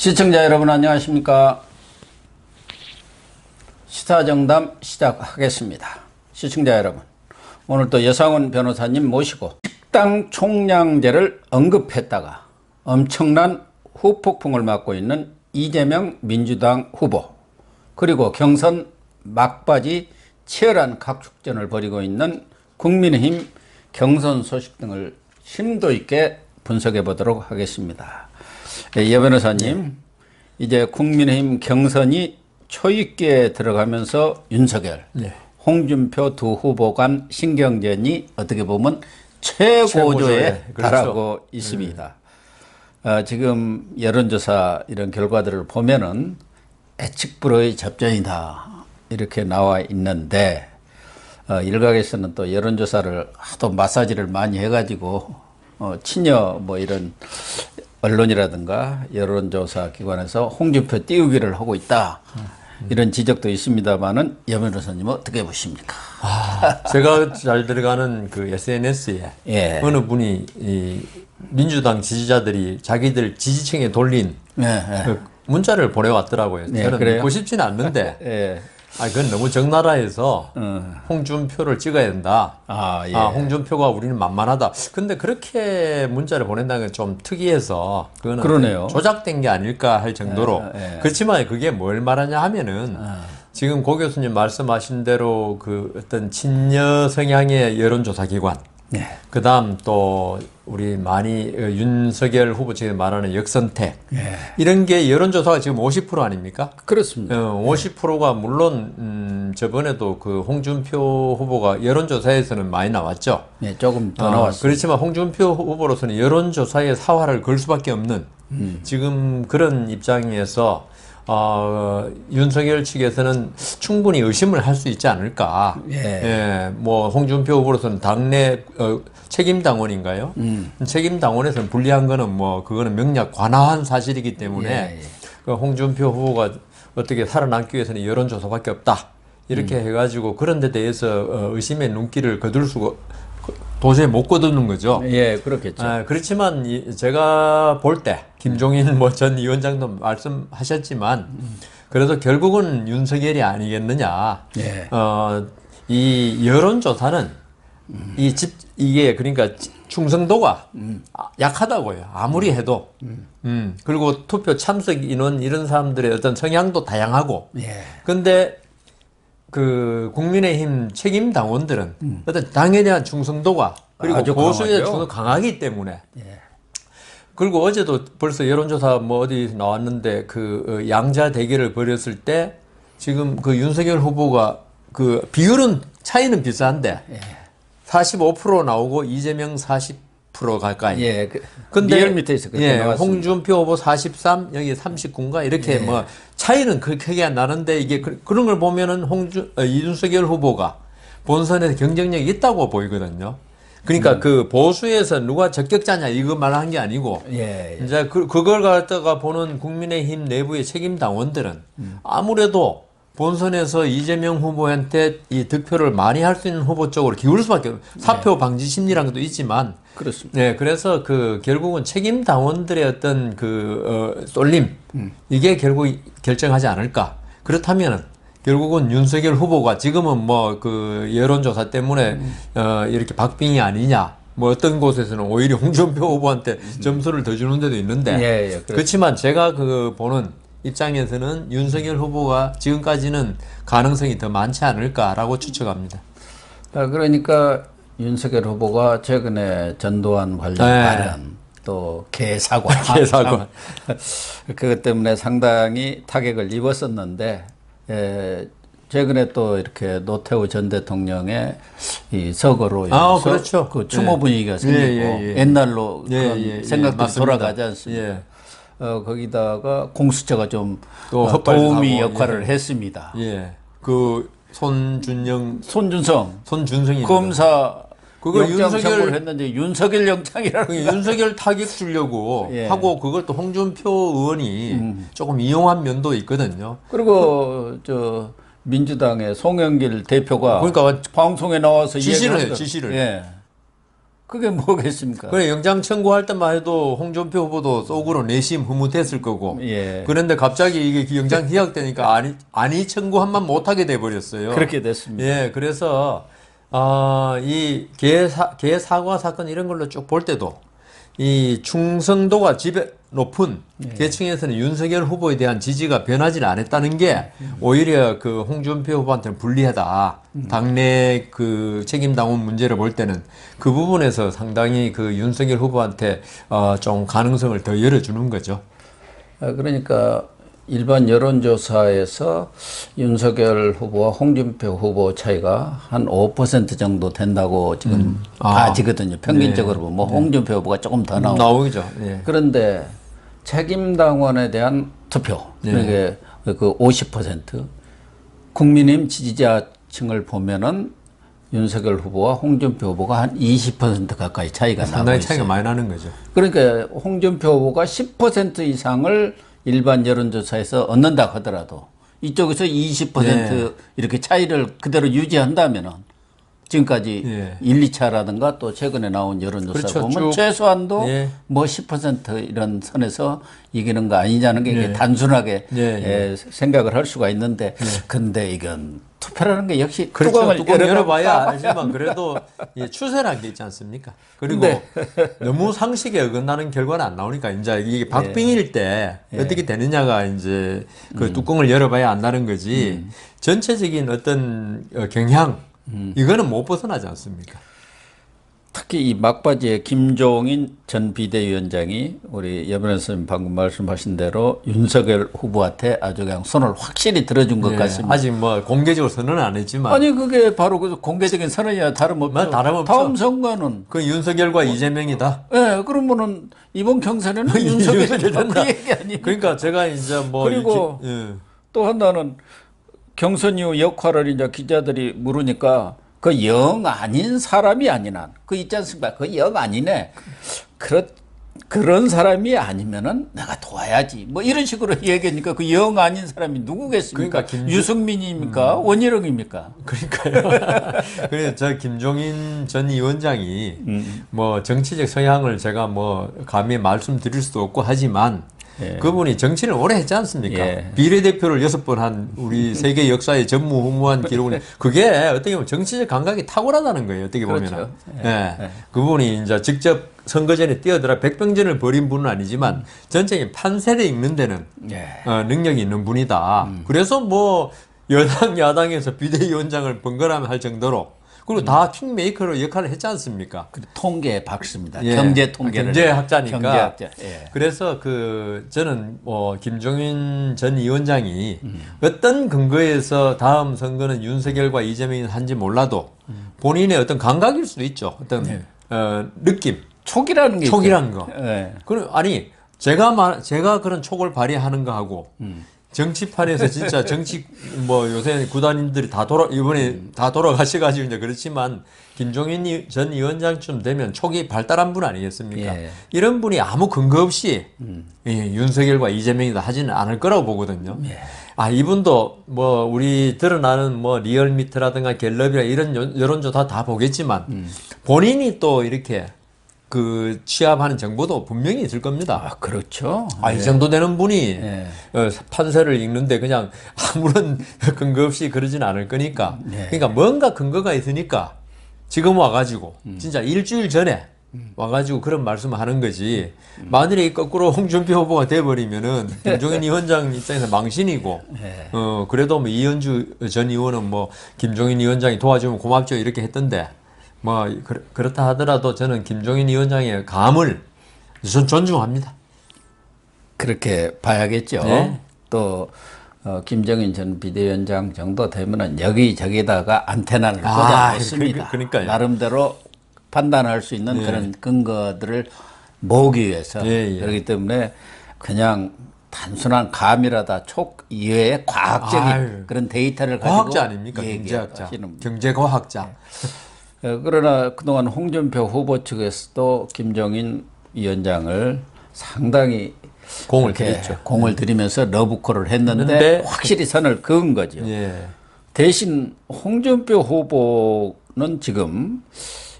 시청자 여러분 안녕하십니까. 시사정담 시작하겠습니다. 시청자 여러분, 오늘 또 여상훈 변호사님 모시고 식당 총량제를 언급했다가 엄청난 후폭풍을 맞고 있는 이재명 민주당 후보, 그리고 경선 막바지 치열한 각축전을 벌이고 있는 국민의힘 경선 소식 등을 심도 있게 분석해 보도록 하겠습니다. 예, 변호사님, 이제 국민의힘 경선이 초입기에 들어가면서 윤석열, 홍준표 두 후보 간 신경전이 어떻게 보면 최고조에 달하고 그렇죠. 있습니다. 지금 여론조사 이런 결과들을 보면은 예측불허의 접전이다 이렇게 나와 있는데, 일각에서는 또 여론조사를 하도 마사지를 많이 해가지고 친여 뭐 이런 언론이라든가 여론조사 기관에서 홍준표 띄우기를 하고 있다 이런 지적도 있습니다만은 여 변호사님은 어떻게 보십니까? 제가 잘 들어가는 그 SNS에 어느 분이 이 민주당 지지자들이 자기들 지지층에 돌린 그 문자를 보내왔더라고요. 저는 그래요? 믿고 싶지는 않는데 그건 너무 적나라해서 홍준표를 찍어야 된다. 홍준표가 우리는 만만하다. 근데 그렇게 문자를 보낸다는 건 좀 특이해서 그거는 그러네요. 조작된 게 아닐까 할 정도로. 그렇지만 그게 뭘 말하냐 하면은 지금 고 교수님 말씀하신 대로 그 어떤 친여 성향의 여론조사 기관, 그 다음 또 우리 많이 윤석열 후보 측에 말하는 역선택, 이런 게 여론조사가 지금 50% 아닙니까? 그렇습니다. 50%가 물론 저번에도 그 홍준표 후보가 여론조사에서는 많이 나왔죠. 조금 더 나왔습니다. 그렇지만 홍준표 후보로서는 여론조사에 사활을 걸 수밖에 없는 지금 그런 입장에서 윤석열 측에서는 충분히 의심을 할 수 있지 않을까. 뭐 홍준표 후보로서는 당내 책임당원인가요? 책임당원에서는 불리한 거는 뭐 그거는 명략 관화한 사실이기 때문에 그 홍준표 후보가 어떻게 살아남기 위해서는 여론조사밖에 없다. 이렇게 해가지고 그런 데 대해서 의심의 눈길을 거둘 수가 도저히 못 거두는 거죠. 그렇겠죠. 그렇지만 제가 볼 때 김종인 뭐 전 위원장도 말씀하셨지만 그래도 결국은 윤석열이 아니겠느냐. 이 여론조사는 이게 그러니까 충성도가 약하다고요. 아무리 해도. 그리고 투표 참석 인원 이런 사람들의 어떤 성향도 다양하고. 근데 그 국민의힘 책임 당원들은 어떤 당에 대한 충성도가 그리고 보수의 충성도 강하기 때문에. 그리고 어제도 벌써 여론조사 뭐 어디 나왔는데 그 양자 대결을 벌였을 때 지금 그 윤석열 후보가 그 비율은 차이는 비슷한데 45% 나오고 이재명 40% 가까이. 근데 리얼 밑에서 그렇게 나왔습니다. 홍준표 후보 43, 여기 39인가 이렇게 뭐 차이는 크게 안 나는데 이게 그런 걸 보면은 윤석열 후보가 본선에서 경쟁력이 있다고 보이거든요. 그러니까 그 보수에서 누가 적격자냐 이거 말하는 게 아니고 이제 그걸 갖다가 보는 국민의힘 내부의 책임 당원들은 아무래도 본선에서 이재명 후보한테 이 득표를 많이 할 수 있는 후보 쪽으로 기울 수밖에 없어요. 사표 방지 심리라는 것도 있지만. 그렇습니다. 그래서 그 결국은 책임 당원들의 어떤 그 쏠림 이게 결국 결정하지 않을까. 그렇다면은 결국은 윤석열 후보가 지금은 뭐 그 여론조사 때문에 이렇게 박빙이 아니냐. 뭐 어떤 곳에서는 오히려 홍준표 후보한테 점수를 더 주는 데도 있는데. 그렇지만 제가 그 보는 입장에서는 윤석열 후보가 지금까지는 가능성이 더 많지 않을까라고 추측합니다. 그러니까 윤석열 후보가 최근에 전두환 관련 발언, 또 개사관, 그것 때문에 상당히 타격을 입었었는데, 최근에 또 이렇게 노태우 전 대통령의 이 서거로 인해서 그 추모 분위기가 생기고 옛날로 그런 생각도 돌아가지 않습니까? 거기다가 공수처가 좀 도우미 역할을 했습니다. 그 손준성이 검사 그걸 영장 청구를 했는데 윤석열 영장이라는 윤석열 타격 주려고 하고 그걸 또 홍준표 의원이 조금 이용한 면도 있거든요. 그리고 저 민주당의 송영길 대표가 그러니까 방송에 나와서 지시를. 그게 뭐겠습니까? 그래 영장 청구할 때만 해도 홍준표 후보도 속으로 내심 흐뭇했을 거고. 예. 그런데 갑자기 이게 영장 기각되니까 아니 청구한만 못하게 돼 버렸어요. 그렇게 됐습니다. 예, 그래서 이 개사과 사건 이런 걸로 쭉 볼 때도 이 충성도가 높은 계층에서는 윤석열 후보에 대한 지지가 변하지 않았다는 게 오히려 그 홍준표 후보한테는 불리하다. 당내 그 책임당원 문제를 볼 때는 그 부분에서 상당히 그 윤석열 후보한테 좀 가능성을 더 열어주는 거죠. 그러니까 일반 여론조사에서 윤석열 후보와 홍준표 후보 차이가 한 5% 정도 된다고 지금 봐지거든요. 평균적으로 보면 뭐 홍준표 후보가 조금 더 나오죠. 예. 그런데 책임당원에 대한 투표, 그게 그 50% 국민의힘 지지자층을 보면은 윤석열 후보와 홍준표 후보가 한 20% 가까이 차이가 나고 있어요. 상당히 차이가 많이 나는 거죠. 그러니까 홍준표 후보가 10% 이상을 일반 여론조사에서 얻는다 하더라도 이쪽에서 20% 이렇게 차이를 그대로 유지한다면은 지금까지 1, 2차라든가 또 최근에 나온 여론조사 그렇죠. 보면 최소한도 뭐 10% 이런 선에서 이기는 거 아니냐는 게 이게 단순하게 생각을 할 수가 있는데 근데 이건 투표라는 게 역시 그렇죠. 뚜껑 열어봐야 알지만 그래도 추세라는 게 있지 않습니까? 그리고 너무 상식에 어긋나는 결과는 안 나오니까 이제 이게 박빙일 때 어떻게 되느냐가 이제 그 뚜껑을 열어봐야 안다는 거지 전체적인 어떤 경향 이거는 못 벗어나지 않습니까? 특히 이 막바지에 김종인 전 비대위원장이 우리 여변 선생님 방금 말씀하신 대로 윤석열 후보한테 아주 그냥 손을 확실히 들어준 것 같습니다. 아직 뭐 공개적으로 선언은 안 했지만 아니 그게 바로 그 공개적인 선언이야 다름없죠. 다름없죠. 다음 선거는 그 윤석열과 이재명이다. 예, 그러면은 이번 경선에는 윤석열이 된다. 그 얘기 아니에요. 그러니까 제가 이제 뭐 그리고 또 하나는 경선 이후 역할을 이제 기자들이 물으니까 그 영 아닌 사람이 아니나 그 있지 않습니까? 그 영 아니네. 그런 사람이 아니면은 내가 도와야지. 뭐 이런 식으로 얘기하니까 그 영 아닌 사람이 누구겠습니까? 그러니까 유승민입니까? 원희룡입니까? 그러니까요. 그래서 저 김종인 전 위원장이 뭐 정치적 성향을 제가 뭐 감히 말씀드릴 수도 없고 하지만 그분이 정치를 오래 했지 않습니까? 비례대표를 6번 한 우리 세계 역사의 전무후무한 기록은 그게 어떻게 보면 정치적 감각이 탁월하다는 거예요. 어떻게 보면. 그분이 이제 직접 선거전에 뛰어들어 백병전을 벌인 분은 아니지만 전체적인 판세를 읽는 데는 능력이 있는 분이다. 그래서 뭐 여당 야당에서 비대위원장을 번갈아가며 할 정도로 그리고 다 킹메이커로 역할을 했지 않습니까? 통계 박사입니다. 경제 통계를 경제학자니까. 경제학자. 그래서 저는 김종인 전 위원장이 어떤 근거에서 다음 선거는 윤석열과 이재명이 한지 몰라도 본인의 어떤 감각일 수도 있죠. 어떤 느낌. 촉이라는 게 촉이라는 거. 아니 제가 그런 촉을 발휘하는 거 하고. 정치판에서 진짜 뭐 요새 구단인들이 이번에 다 돌아가셔가지고 이제 그렇지만 김종인 전 위원장쯤 되면 촉이 발달한 분 아니겠습니까? 이런 분이 아무 근거 없이 윤석열과 이재명이다 하지는 않을 거라고 보거든요. 이분도 뭐 우리 드러나는 뭐 리얼미터라든가 갤럽이나 이런 여론조사 다 보겠지만 본인이 또 이렇게 그 취합하는 정보도 분명히 있을 겁니다. 그렇죠. 이 정도 되는 분이 판세를 읽는데 그냥 아무런 근거 없이 그러지는 않을 거니까. 그러니까 뭔가 근거가 있으니까 지금 와가지고 진짜 일주일 전에 와가지고 그런 말씀을 하는 거지. 만일에 거꾸로 홍준표 후보가 돼버리면은 김종인 위원장 입장에서 망신이고, 그래도 뭐 이현주 전 의원은 뭐 김종인 위원장이 도와주면 고맙죠 이렇게 했던데. 뭐 그렇다 하더라도 저는 김종인 위원장의 감을 존중합니다. 그렇게 봐야겠죠. 또 김정인 전 비대위원장 정도 되면은 여기저기다가 안테나를 꽂아놓습니다. 그러니까요. 나름대로 판단할 수 있는 그런 근거들을 모으기 위해서 그렇기 때문에 그냥 단순한 감이라다 촉 이외의 과학적인 그런 데이터를 가지고 과학자 아닙니까? 경제학자, 경제과학자. 그러나 그동안 홍준표 후보 측에서도 김종인 위원장을 상당히 공을 들이면서 러브콜을 했는데 확실히 선을 그은 거죠. 대신 홍준표 후보는 지금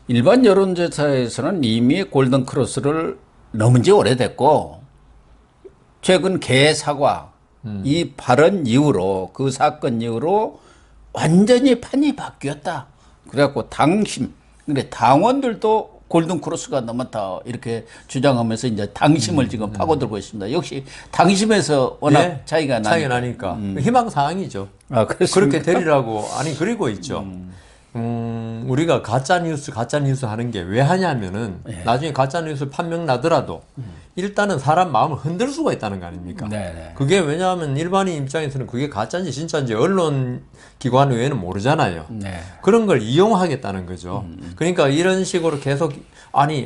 일반 여론조사에서는 이미 골든 크로스를 넘은 지 오래됐고 최근 개 사과 이 발언 이후로 그 사건 이후로 완전히 판이 바뀌었다. 그래갖고 당심, 근데 당원들도 골든 크로스가 넘었다 이렇게 주장하면서 이제 당심을 지금 파고들고 있습니다. 역시 당심에서 워낙 예, 차이가 나니까 희망 사항이죠. 아, 그렇게 되리라고 그리고 있죠. 우리가 가짜 뉴스 하는 게 왜 하냐면은 나중에 가짜 뉴스 판명 나더라도 일단은 사람 마음을 흔들 수가 있다는 거 아닙니까? 네네. 그게 왜냐하면 일반인 입장에서는 그게 가짜인지 진짜인지 언론 기관 외에는 모르잖아요. 네. 그런 걸 이용하겠다는 거죠. 그러니까 이런 식으로 계속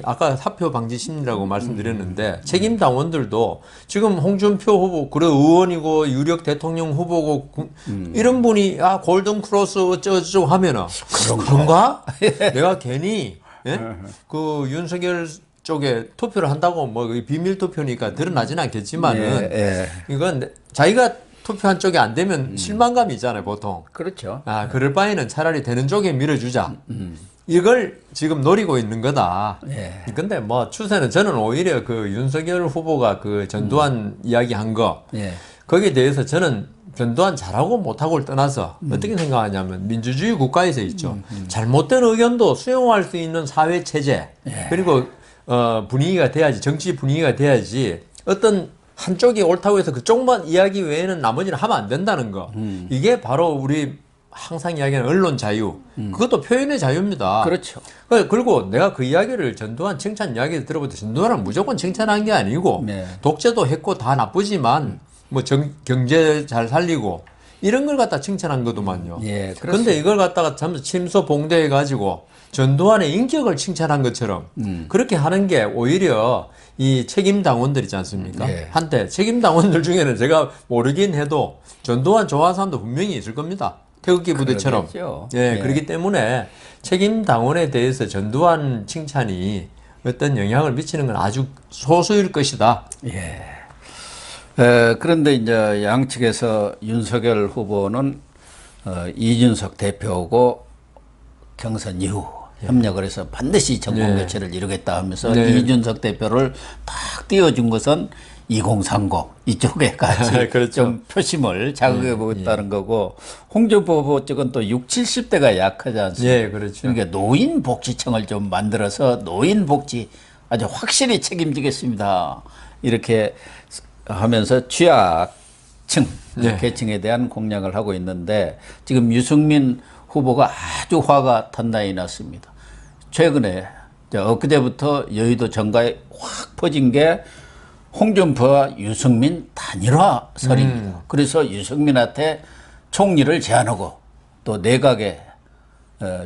아까 사표 방지 심리라고 말씀드렸는데 책임 당원들도 지금 홍준표 후보 그래 의원이고 유력 대통령 후보고 이런 분이 골든 크로스 어쩌고 하면은 그런가? 내가 괜히 그 윤석열 쪽에 투표를 한다고 뭐 비밀 투표니까 드러나진 않겠지만은 이건 자기가 투표한 쪽이 안 되면 실망감이 있잖아요, 보통. 그렇죠. 그럴 바에는 차라리 되는 쪽에 밀어주자. 이걸 지금 노리고 있는 거다. 근데 뭐 추세는 저는 오히려 그 윤석열 후보가 그 전두환 이야기한 거 거기에 대해서 저는 전두환 잘하고 못하고를 떠나서 어떻게 생각하냐면 민주주의 국가에서 있죠. 잘못된 의견도 수용할 수 있는 사회 체제 그리고 분위기가 돼야지 정치 분위기가 돼야지 어떤 한쪽이 옳다고 해서 그쪽만 이야기 외에는 나머지는 하면 안 된다는 거. 이게 바로 우리 항상 이야기하는 언론 자유. 그것도 표현의 자유입니다. 그렇죠. 그리고 내가 그 이야기를 전두환 칭찬 이야기를 들어볼 때 전두환은 무조건 칭찬한 게 아니고 독재도 했고 다 나쁘지만 뭐 경제 잘 살리고 이런 걸 갖다 칭찬한 거더만요. 그런데 이걸 갖다가 참 침소봉대해 가지고 전두환의 인격을 칭찬한 것처럼 그렇게 하는 게 오히려 이 책임 당원들 있지 않습니까? 한때 책임 당원들 중에는 제가 모르긴 해도 전두환 좋아하는 사람도 분명히 있을 겁니다. 태극기 부대처럼. 그렇기 때문에 책임 당원에 대해서 전두환 칭찬이 어떤 영향을 미치는 건 아주 소수일 것이다. 그런데 이제 양측에서 윤석열 후보는 이준석 대표하고 경선 이후 협력을 해서 반드시 정권 교체를 이루겠다 하면서 이준석 대표를 딱 띄워준 것은 2030 이쪽에까지 그렇죠. 좀 표심을 자극해 보겠다는 거고 홍준표 후보 쪽은 또 60, 70대가 약하지 않습니까? 그렇죠. 그러니까 노인복지청을 좀 만들어서 노인복지 아주 확실히 책임지겠습니다. 이렇게 하면서 취약층 계층에 대한 공략을 하고 있는데 지금 유승민 후보가 아주 화가 단단히 났습니다. 최근에 엊그제부터 여의도 정가에 확 퍼진 게 홍준표와 유승민 단일화설입니다. 그래서 유승민한테 총리를 제안하고 또 내각에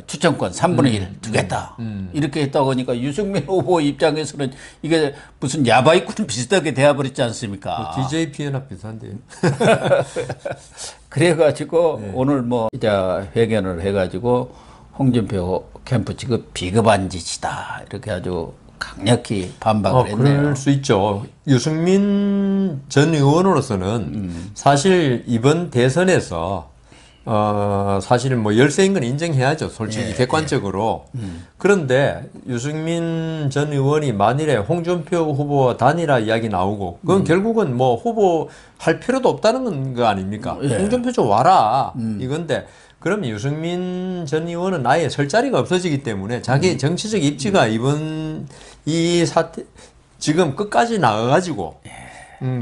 추천권 3분의 1 두겠다. 이렇게 했다고 하니까 유승민 후보 입장에서는 이게 무슨 야바이꾼 비슷하게 돼버렸지 않습니까? DJP 연합 비슷한데요. 그래가지고 오늘 뭐 이제 회견을 해가지고 홍준표 캠프 지금 비겁한 짓이다. 이렇게 아주 강력히 반박을 했네요. 그럴 수 있죠. 유승민 전 의원으로서는 사실 이번 대선에서 사실 뭐 열세인 건 인정해야죠. 솔직히 객관적으로. 그런데 유승민 전 의원이 만일에 홍준표 후보와 단일화 이야기 나오고 그건 결국은 뭐 후보 할 필요도 없다는 거 아닙니까? 홍준표 좀 와라. 이건데 그럼 유승민 전 의원은 아예 설 자리가 없어지기 때문에 자기 정치적 입지가 이번 이 사태 지금 끝까지 나가가지고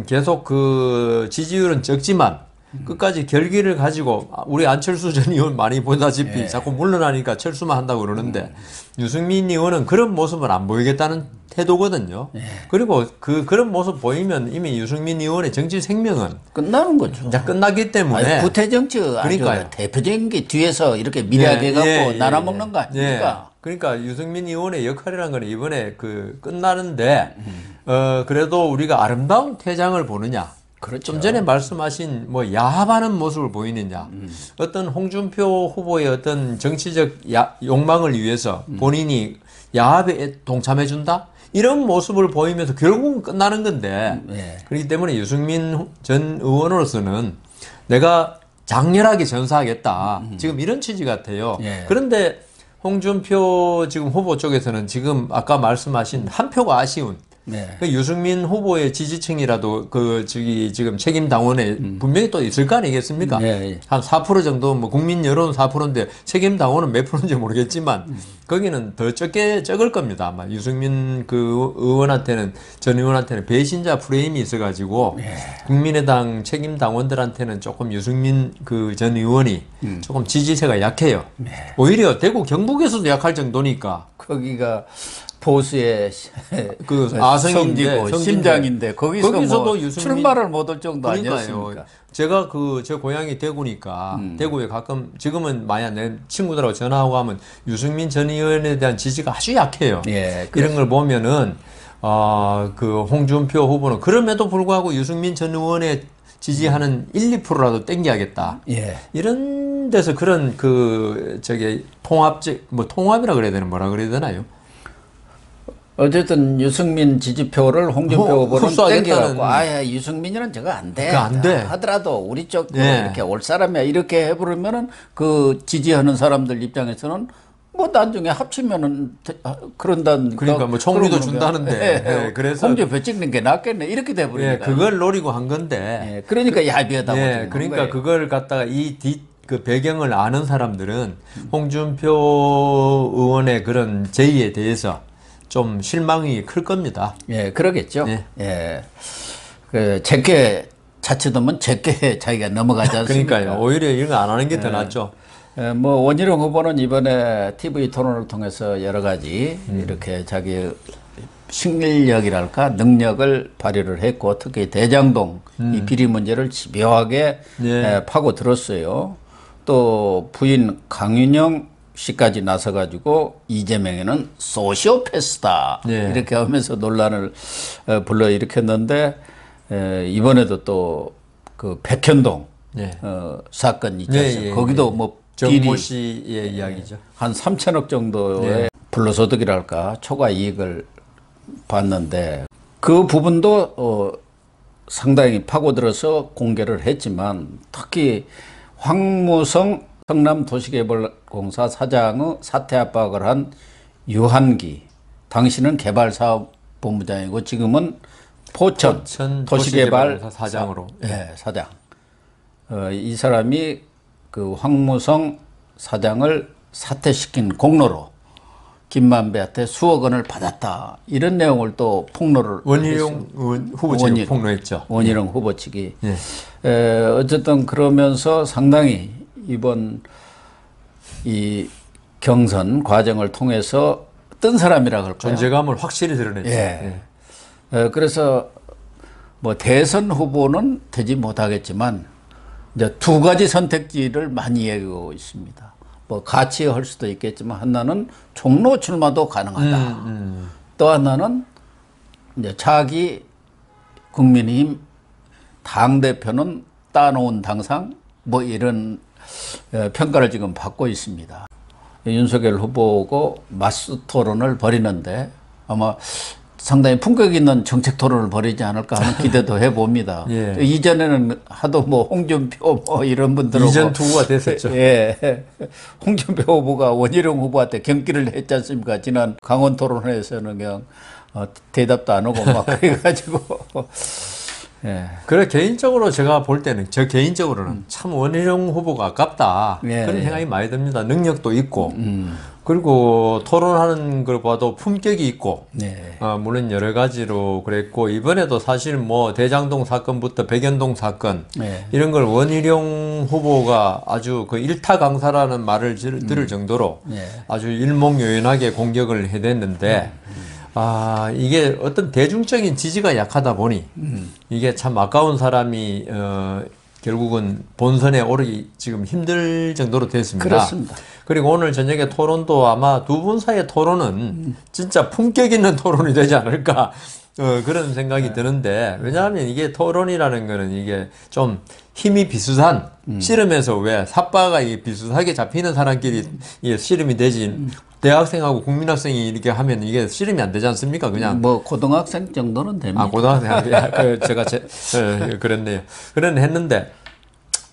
계속 그 지지율은 적지만 끝까지 결기를 가지고 우리 안철수 전 의원 많이 보다시피 자꾸 물러나니까 철수만 한다고 그러는데 유승민 의원은 그런 모습은 안 보이겠다는 태도거든요. 그리고 그런 모습 보이면 이미 유승민 의원의 정치 생명은 끝나는 거죠. 이제 끝나기 때문에 구태 정치 그러니까요. 아주 대표적인 게 뒤에서 이렇게 미래하게 갖고 나눠먹는 거 아닙니까? 그러니까 유승민 의원의 역할이라는 건 이번에 끝나는데 그래도 우리가 아름다운 퇴장을 보느냐? 그렇죠. 좀 전에 말씀하신 뭐 야합하는 모습을 보이느냐, 어떤 홍준표 후보의 어떤 정치적 욕망을 위해서 본인이 야합에 동참해준다? 이런 모습을 보이면서 결국은 끝나는 건데, 그렇기 때문에 유승민 전 의원으로서는 내가 장렬하게 전사하겠다. 지금 이런 취지 같아요. 그런데 홍준표 지금 후보 쪽에서는 지금 아까 말씀하신 한 표가 아쉬운 네. 그 유승민 후보의 지지층이라도 그 저기 지금 책임 당원에 분명히 또 있을 거 아니겠습니까? 네. 한 4% 정도 뭐 국민 여론 4%인데 책임 당원은 몇 프로인지 모르겠지만 거기는 더 적을 겁니다. 아마 유승민 그 의원한테는 전 의원한테는 배신자 프레임이 있어가지고 국민의당 책임 당원들한테는 조금 유승민 그 전 의원이 조금 지지세가 약해요. 오히려 대구 경북에서도 약할 정도니까 거기가 보수의 그 아성인데 성지고 심장인데 거기서 거기서도 뭐 유승민- 출마를 못할 정도 그러니까요. 아니었습니까? 제가 그 저 고향이 대구니까 대구에 가끔 지금은 만약 내 친구들하고 전화하고 하면 유승민 전 의원에 대한 지지가 아주 약해요. 예, 이런 걸 보면은 그 홍준표 후보는 그럼에도 불구하고 유승민 전 의원에 지지하는 1, 2%라도 땡겨야겠다. 예. 이런 데서 그런 그 저기 통합이라 그래야 되나 뭐라 그래야 되나요? 어쨌든 유승민 지지표를 홍준표 후보는 흡수하겠다는- 땡겨갖고 아예 유승민이는 저거 안 돼. 그거 안 돼. 하더라도 우리 쪽 네. 이렇게 올 사람이야 이렇게 해버리면은 그 지지하는 사람들 입장에서는 뭐 나중에 합치면은 그런다는 그러니까 뭐 총리도 준다는데. 예, 그래서- 홍준표 찍는 게 낫겠네 이렇게 예, 돼버리니까. 그걸 노리고 한 건데. 예, 그러니까 야비하다고. 예, 보는 그러니까 거예요. 그걸 갖다가 그 배경을 아는 사람들은 홍준표 의원의 그런 제의에 대해서 좀 실망이 클 겁니다. 예, 그러겠죠. 예. 예. 그 제게 자칫하면 제게 자기가 넘어가지 않습니까? 그러니까요. 오히려 이런 거 안 하는 게 더 낫죠. 예, 뭐 원희룡 후보는 이번에 TV 토론을 통해서 여러 가지 이렇게 자기 식민력이랄까 능력을 발휘를 했고 특히 대장동 이 비리 문제를 집요하게 네. 파고들었어요. 또 부인 강윤영 씨까지 나서가지고 이재명에는 소시오패스다 네. 이렇게 하면서 논란을 불러일으켰는데 이번에도 또 그 백현동 네. 사건 있지 네, 않습니까? 예, 거기도 뭐 정모 비리 씨의 이야기죠. 한 3천억 정도의 네. 불로소득이랄까 초과 이익을 봤는데 그 부분도 상당히 파고들어서 공개를 했지만 특히 황무성 성남도시개발공사 사장의 사퇴 압박을 한 유한기 당시는 개발사업본부장이고 지금은 포천 도시개발 사장으로. 예, 사장. 이 사람이 그 황무성 사장을 사퇴시킨 공로로 김만배한테 수억 원을 받았다. 이런 내용을 또 폭로를 원희룡 후보 측이 폭로했죠. 원희룡 후보 측이. 예. 어쨌든 그러면서 상당히 이번 이 경선 과정을 통해서 뜬 사람이라 할까요? 존재감을 확실히 드러냈죠. 예. 그래서 뭐 대선 후보는 되지 못하겠지만 이제 두 가지 선택지를 많이 얘기하고 있습니다. 뭐 같이 할 수도 있겠지만 하나는 종로 출마도 가능하다. 또 하나는 이제 자기 국민의힘 당 대표는 따놓은 당상 뭐 이런 평가를 지금 받고 있습니다. 윤석열 후보고 맞수 토론을 벌이는데 아마 상당히 품격 있는 정책 토론을 벌이지 않을까 하는 기대도 해봅니다. 예. 이전에는 하도 뭐 홍준표 뭐 이런 분들하고 이전 투구가 됐었죠. 예. 홍준표 후보가 원희룡 후보한테 경기를 했지 않습니까? 지난 강원 토론회에서는 그냥 대답도 안 하고 막 그래가지고 예. 그래 개인적으로 제가 볼 때는 저 개인적으로는 참 원희룡 후보가 아깝다 예, 그런 예. 생각이 많이 듭니다. 능력도 있고 그리고 토론하는 걸 봐도 품격이 있고 네. 물론 여러 가지로 그랬고 이번에도 사실 뭐 대장동 사건부터 백현동 사건 네. 이런 걸 원희룡 후보가 아주 그 일타 강사라는 말을 들을 정도로 네. 아주 일목요연하게 공격을 해댔는데 이게 어떤 대중적인 지지가 약하다 보니 이게 참 아까운 사람이 결국은 본선에 오르기 지금 힘들 정도로 됐습니다. 그렇습니다. 그리고 오늘 저녁에 토론도 아마 두 분 사이의 토론은 진짜 품격 있는 토론이 되지 않을까 그런 생각이 드는데 왜냐하면 이게 토론이라는 거는 이게 좀 힘이 비슷한 씨름에서 왜 삿바가 이게 비슷하게 잡히는 사람끼리 이게 씨름이 되지 대학생하고 국민학생이 이렇게 하면 이게 씨름이 안 되지 않습니까? 그냥 뭐 고등학생 정도는 됩니다. 고등학생 제가 그랬네요. 그런 했는데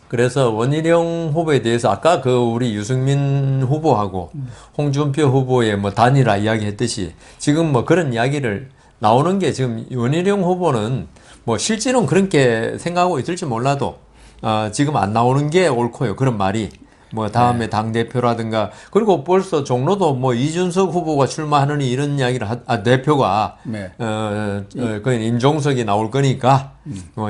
그래서 원희룡 후보에 대해서 아까 그 우리 유승민 후보하고 홍준표 후보의 뭐 단일화 이야기했듯이 지금 뭐 그런 이야기를 나오는 게 지금 원희룡 후보는 뭐 실제로는 그렇게 생각하고 있을지 몰라도 지금 안 나오는 게 옳고요. 그런 말이. 뭐 다음에 당대표라든가 그리고 벌써 종로도 뭐 이준석 후보가 출마하느니 이런 이야기를 대표가 네. 그 임종석이 나올 거니까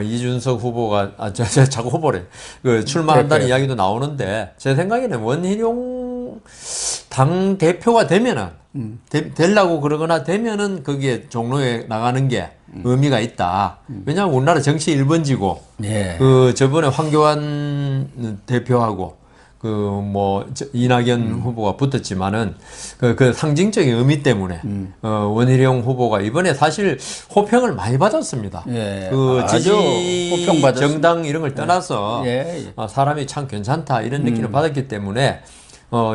이준석 후보가 자꾸 후보래 그 출마한다는 이야기도 나오는데 제 생각에는 원희룡 당 대표가 되면은 되려고 그러거나 되면은 거기에 종로에 나가는 게 의미가 있다. 왜냐하면 우리나라 정치 1번지고 예. 그 저번에 황교안 대표하고 그 뭐 이낙연 후보가 붙었지만은 그 상징적인 의미 때문에 원희룡 후보가 이번에 사실 호평을 많이 받았습니다. 예. 그 아주 지지 호평받았습니다. 정당 이런 걸 떠나서 예. 사람이 참 괜찮다 이런 느낌을 받았기 때문에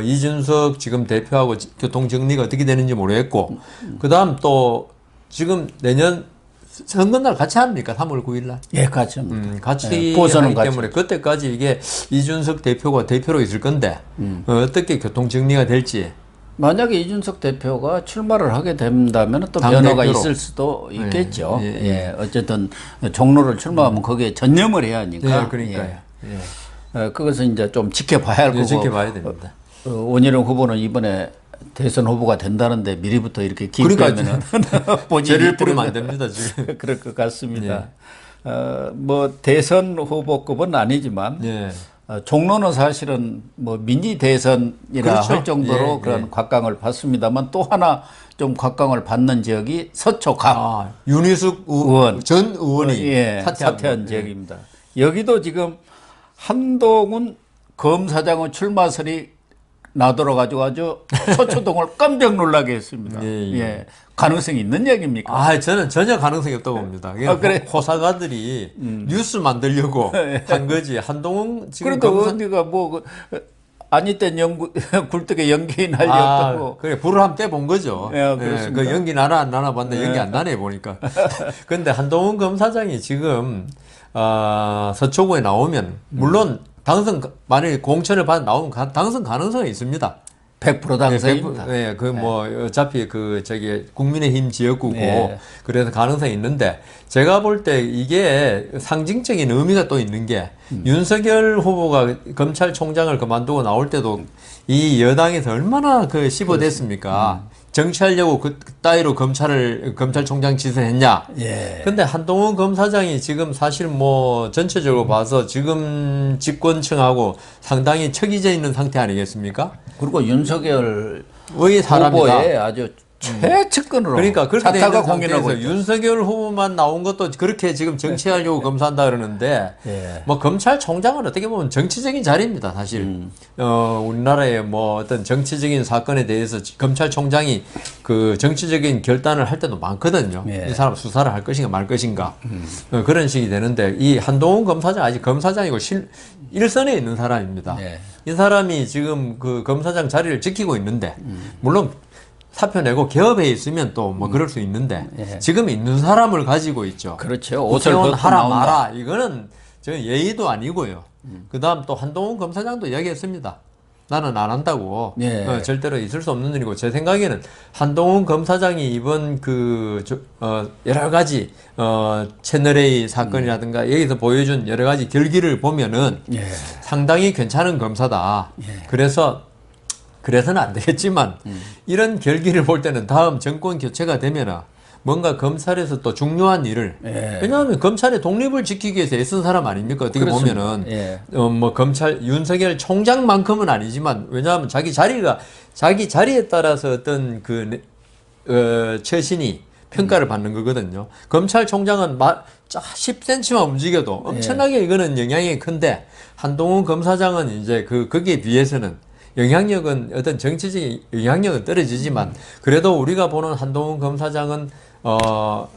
이준석 지금 대표하고 교통 정리가 어떻게 되는지 모르겠고 그다음 또 지금 내년 선거날 같이 합니까? 3월 9일 날. 예, 같이 합니다. 같이 보선은 하기 같이. 때문에 그때까지 이게 이준석 대표가 대표로 있을 건데 어떻게 교통 정리가 될지. 만약에 이준석 대표가 출마를 하게 된다면 또 당대표로. 변화가 있을 수도 있겠죠. 예, 예, 예. 어쨌든 종로를 출마하면 거기에 전념을 해야 하니까. 예, 그러니까요. 예. 그것은 이제 좀 지켜봐야 할 거고. 지켜봐야 됩니다. 원희룡 후보는 이번에 대선 후보가 된다는데 미리부터 이렇게 기대면은 죄를 뿌리면 안 됩니다, 지금. 그럴 것 같습니다. 뭐 대선 후보급은 아니지만 예. 종로는 사실은 뭐 미니 대선이라 그렇죠. 할 정도로 예, 그런 예. 곽강을 받습니다만 또 하나 좀 곽강을 받는 지역이 서초갑 윤희숙 의원 전 의원이 예, 사퇴한 사퇴한 지역입니다. 여기도 지금 한동훈 검사장의 출마설이 나돌아가지고 아주 서초동을 깜짝 놀라게 했습니다. 예, 가능성이 있는 얘기입니까? 저는 전혀 가능성이 없다고 봅니다. 그래? 호사가들이 뉴스 만들려고 한 거지. 한동훈 지금 그래도 어디가 뭐 아니땐 굴뚝에 연기 날렸다고. 그래 불을 한번 떼본 거죠. 예, 그렇습니다. 그 연기 나나 안 나나 봤는데 연기 안 나네 보니까. 근데 한동훈 검사장이 지금 서초구에 나오면 물론 만약에 공천을 받아 나오면 당선 가능성이 있습니다. 100% 당선입니다. 네, 어차피 국민의힘 지역구고 예. 그래서 가능성이 있는데 제가 볼 때 이게 상징적인 의미가 또 있는 게 윤석열 후보가 검찰총장을 그만두고 나올 때도 이 여당에서 얼마나 씹어댔습니까? 정치하려고 그 따위로 검찰총장 짓을 했냐? 예. 근데 한동훈 검사장이 지금 사실 뭐 전체적으로 봐서 지금 집권층하고 상당히 척이져 있는 상태 아니겠습니까? 그리고 윤석열 의 사람이다. 후보의 아주 최측근으로 그러니까 그렇게 돼 사타가 있는 공인하고 상태에서 있죠. 윤석열 후보만 나온 것도 그렇게 지금 정치하려고 검사한다 그러는데 예. 뭐 검찰총장은 어떻게 보면 정치적인 자리입니다 사실. 우리나라의 뭐 어떤 정치적인 사건에 대해서 검찰총장이 그 정치적인 결단을 할 때도 많거든요. 예. 이 사람 수사를 할 것인가 말 것인가 그런 식이 되는데 이 한동훈 검사장 아직 검사장이고 일선에 있는 사람입니다. 예. 이 사람이 지금 그 검사장 자리를 지키고 있는데 물론 사표 내고 개업해 있으면 또 뭐 그럴 수 있는데 예. 지금 있는 사람을 가지고 있죠. 그렇죠. 옷을 국회의원 벗고 하라 나온다. 마라 이거는 저 예의도 아니고요. 그다음 또 한동훈 검사장도 이야기했습니다. 나는 안 한다고. 예. 절대로 있을 수 없는 일이고 제 생각에는 한동훈 검사장이 이번 여러 가지 채널A 사건이라든가 여기서 보여준 여러 가지 결기를 보면은 예. 상당히 괜찮은 검사다. 그래서는 안 되겠지만 이런 결기를 볼 때는 다음 정권 교체가 되면 뭔가 검찰에서 또 중요한 일을 예. 왜냐하면 검찰의 독립을 지키기 위해서 애쓴 사람 아닙니까? 어떻게 그렇습니다. 보면은 예. 뭐 검찰 윤석열 총장만큼은 아니지만 왜냐하면 자기 자리에 따라서 어떤 처신이 평가를 받는 거거든요. 검찰총장은 10cm만 움직여도 엄청나게 이거는 영향이 큰데 한동훈 검사장은 이제 거기에 비해서는 영향력은 어떤 정치적인 영향력은 떨어지지만 그래도 우리가 보는 한동훈 검사장은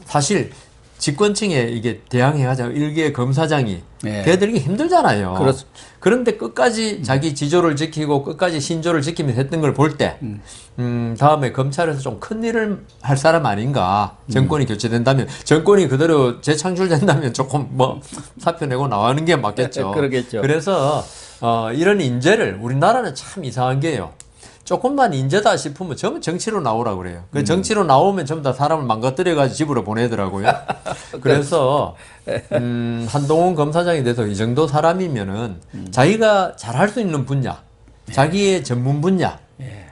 사실 집권층에 이게 대항해가자 일개 검사장이 예. 걔들이 힘들잖아요. 그렇죠. 그런데 끝까지 자기 지조를 지키고 끝까지 신조를 지키면서 했던 걸 볼 때, 다음에 검찰에서 좀 큰 일을 할 사람 아닌가. 정권이 교체된다면, 정권이 그대로 재창출된다면 조금 뭐 사표 내고 나가는 게 맞겠죠. 그러겠죠. 그래서 이런 인재를 우리나라는 참 이상한 게요. 조금만 인재다 싶으면 전부 정치로 나오라고 그래요. 그 정치로 나오면 전부 다 사람을 망가뜨려가지고 집으로 보내더라고요. 그래서 한동훈 검사장이 돼서 이 정도 사람이면은 자기가 잘할 수 있는 분야, 자기의 전문 분야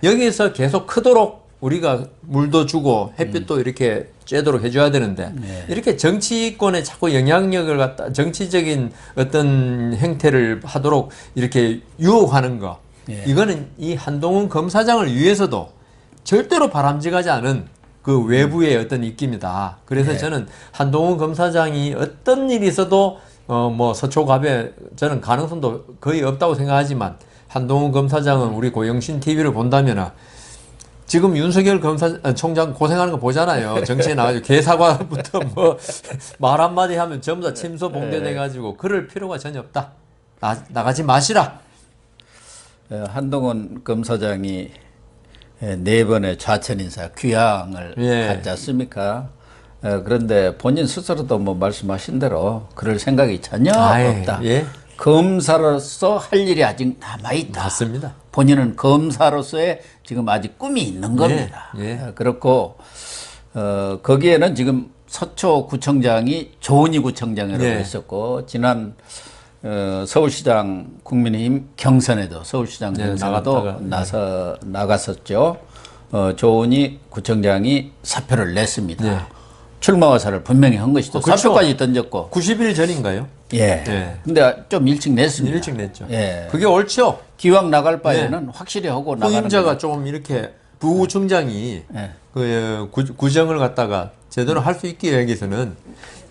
여기에서 계속 크도록 우리가 물도 주고 햇빛도 이렇게 쬐도록 해줘야 되는데 이렇게 정치권에 자꾸 영향력을 갖다 정치적인 어떤 행태를 하도록 이렇게 유혹하는 거. 이거는 이 한동훈 검사장을 위해서도 절대로 바람직하지 않은 그 외부의 어떤 입김이다. 그래서 저는 한동훈 검사장이 어떤 일이 있어도 뭐 서초갑에 저는 가능성도 거의 없다고 생각하지만 한동훈 검사장은 우리 고영신 TV를 본다면은 지금 윤석열 총장 고생하는 거 보잖아요. 정치에 나가지고 개사과부터 뭐 말 한마디 하면 전부 다 침소 봉대돼가지고 그럴 필요가 전혀 없다. 나가지 마시라. 한동훈 검사장이 4번의 좌천 인사 귀향을 갔지 않습니까? 그런데 본인 스스로도 뭐 말씀하신 대로 그럴 생각이 전혀 없다. 검사로서 할 일이 아직 남아있다. 맞습니다. 본인은 검사로서의 지금 아직 꿈이 있는 겁니다. 그렇고 거기에는 지금 서초구청장이 조은희 구청장이라고 했었고 지난 서울시장 국민의힘 경선에도 서울시장 경선에도 나갔었죠. 조은희 구청장이 사표를 냈습니다. 출마 화사를 분명히 한 것이죠. 그렇죠. 사표까지 던졌고 90일 전인가요? 근데 좀 일찍 냈습니다. 일찍 냈죠. 그게 옳죠. 기왕 나갈 바에는 확실히 하고 나가는 후임자가 좀 이렇게 부구청장이 그 구정을 갖다가 제대로 할 수 있기 위해서는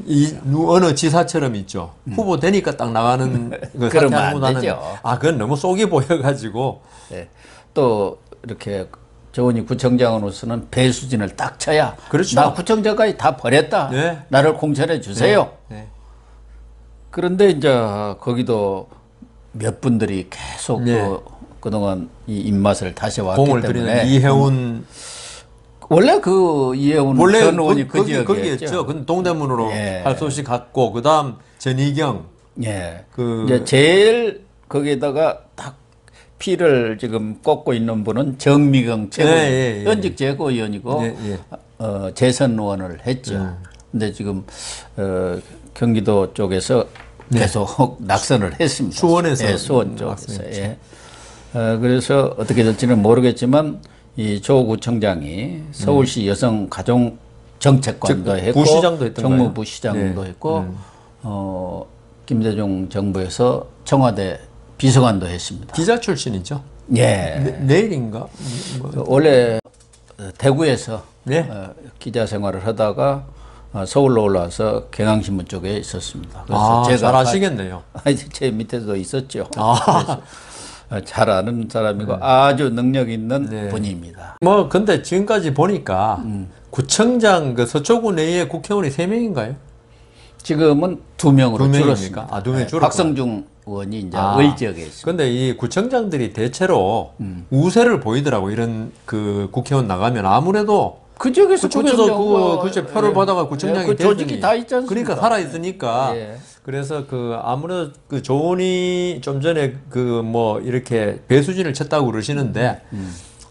이 어느 지사처럼 있죠. 후보 되니까 딱 나가는 그 사퇴하고나는 그건 너무 속이 보여가지고 또 이렇게 조은희 구청장으로서는 배수진을 딱 쳐야 그렇죠. 나 구청장까지 다 버렸다. 나를 공천해 주세요. 그런데 이제 거기도 몇 분들이 계속 그동안 이 입맛을 다시 왔기 공을 때문에 들이는 이혜훈 원래 그 이혜훈 전 의원이 그 지역이었죠. 그 동대문으로 할 수 없이 갔고 그다음 전희경 이제 제일 거기에다가 딱 피를 지금 꽂고 있는 분은 정미경 최고위원, 현직 최고위원이고 재선 의원을 했죠. 근데 지금 경기도 쪽에서 계속 낙선을 했습니다. 수원에서 수원 쪽에서 그래서 어떻게 될지는 모르겠지만 이 조 구청장이 서울시 여성가족정책관도 했고 부시장도 정무부 시장도 했고 김대중 정부에서 청와대 비서관도 했습니다. 기자 출신이죠. 내일인가? 원래 대구에서 기자 생활을 하다가 서울로 올라와서 경향신문 쪽에 있었습니다. 그래서 제가 잘 아시겠네요. 제 밑에도 있었죠. 잘 아는 사람이고 아주 능력 있는 분입니다. 뭐 근데 지금까지 보니까 구청장 그 서초구 내에 국회의원이 3명인가요? 지금은 2명으로 줄었습니다. 2명 줄었고. 박성중 의원이 이제 을지역에 있습니다. 근데 이 구청장들이 대체로 우세를 보이더라고. 이런 그 국회의원 나가면 아무래도 그쪽에서 그저 표를 받아가 구청장이 그 조직이 다 있지 않습니까? 그러니까 살아 있으니까. 그래서 그 아무래도 그 조은희 좀 전에 그 뭐 이렇게 배수진을 쳤다고 그러시는데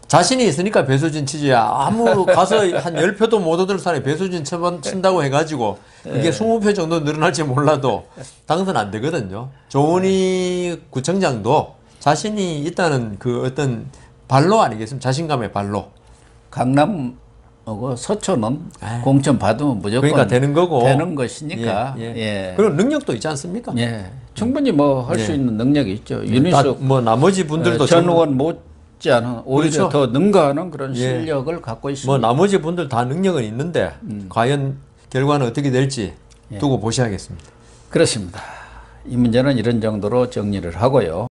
자신이 있으니까 배수진 치지 아무 가서 한 10표도 못 얻을 사람이 배수진 친다고 해가지고 그게 20표 정도 늘어날지 몰라도 당선 안 되거든요. 조은희 구청장도 자신이 있다는 그 어떤 발로 아니겠습니까? 자신감의 발로. 강남하고 서초는 공천 받으면 무조건 그러니까 되는 거고 되는 것이니까. 그리고 능력도 있지 않습니까? 충분히 뭐 할 수 있는 능력이 있죠. 윤희숙 뭐 나머지 분들도 전 의원 못지 않은 오히려 더 능가하는 그런 실력을 갖고 있습니다. 뭐 나머지 분들 다 능력은 있는데 과연 결과는 어떻게 될지 두고 보셔야겠습니다. 그렇습니다. 이 문제는 이런 정도로 정리를 하고요.